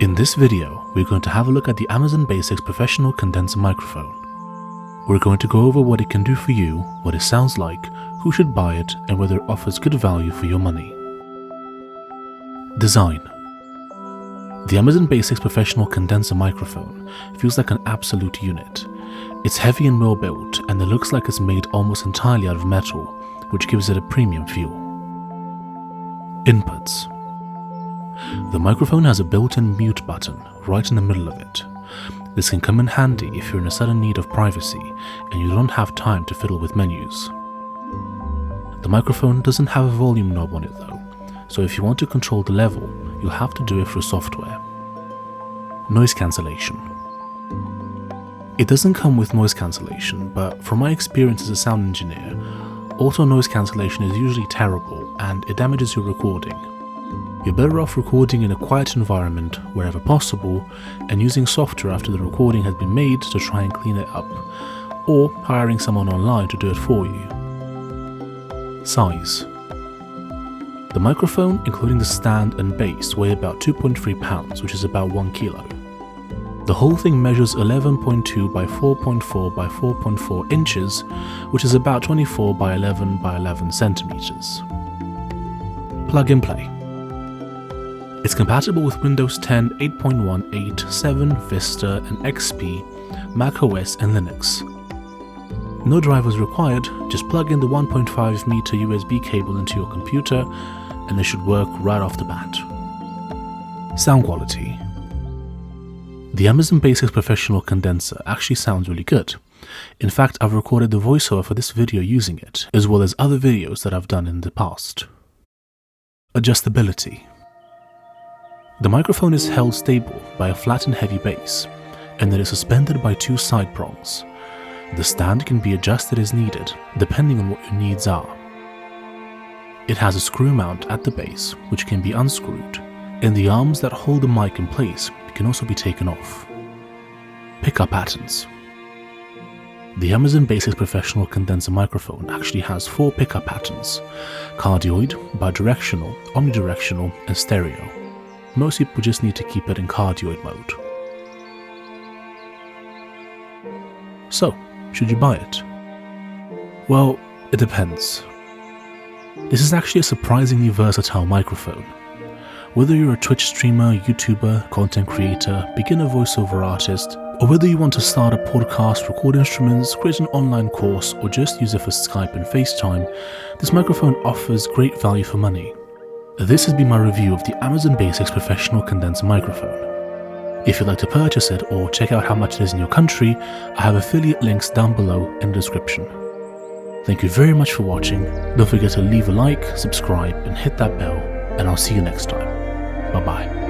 In this video, we're going to have a look at the Amazon Basics Professional Condenser Microphone. We're going to go over what it can do for you, what it sounds like, who should buy it, and whether it offers good value for your money. Design. The Amazon Basics Professional Condenser Microphone feels like an absolute unit. It's heavy and well built, and it looks like it's made almost entirely out of metal, which gives it a premium feel. Inputs. The microphone has a built-in mute button right in the middle of it. This can come in handy if you're in a sudden need of privacy and you don't have time to fiddle with menus. The microphone doesn't have a volume knob on it though, so if you want to control the level, you'll have to do it through software. Noise cancellation. It doesn't come with noise cancellation, but from my experience as a sound engineer, auto noise cancellation is usually terrible and it damages your recording. You're better off recording in a quiet environment wherever possible and using software after the recording has been made to try and clean it up, or hiring someone online to do it for you. Size. The microphone, including the stand and base, weigh about 2.3 pounds, which is about 1 kilo. The whole thing measures 11.2 by 4.4 by 4.4 inches, which is about 24 by 11 by 11 centimeters. Plug and play. It's compatible with Windows 10, 8.1, 8, 7, Vista and XP, Mac OS and Linux. No drivers required, just plug in the 1.5 meter USB cable into your computer and it should work right off the bat. Sound quality. The Amazon Basics Professional Condenser actually sounds really good. In fact, I've recorded the voiceover for this video using it, as well as other videos that I've done in the past. Adjustability. The microphone is held stable by a flat and heavy base, and it is suspended by two side prongs. The stand can be adjusted as needed, depending on what your needs are. It has a screw mount at the base, which can be unscrewed, and the arms that hold the mic in place can also be taken off. Pickup patterns. The Amazon Basics Professional Condenser Microphone actually has 4 pickup patterns: cardioid, bidirectional, omnidirectional, and stereo. Most people just need to keep it in cardioid mode. So, should you buy it? Well, it depends. This is actually a surprisingly versatile microphone. Whether you're a Twitch streamer, YouTuber, content creator, beginner voiceover artist, or whether you want to start a podcast, record instruments, create an online course, or just use it for Skype and FaceTime, this microphone offers great value for money. This has been my review of the Amazon Basics Professional Condenser Microphone. If you'd like to purchase it or check out how much it is in your country, I have affiliate links down below in the description. Thank you very much for watching. Don't forget to leave a like, subscribe, and hit that bell, and I'll see you next time. Bye bye.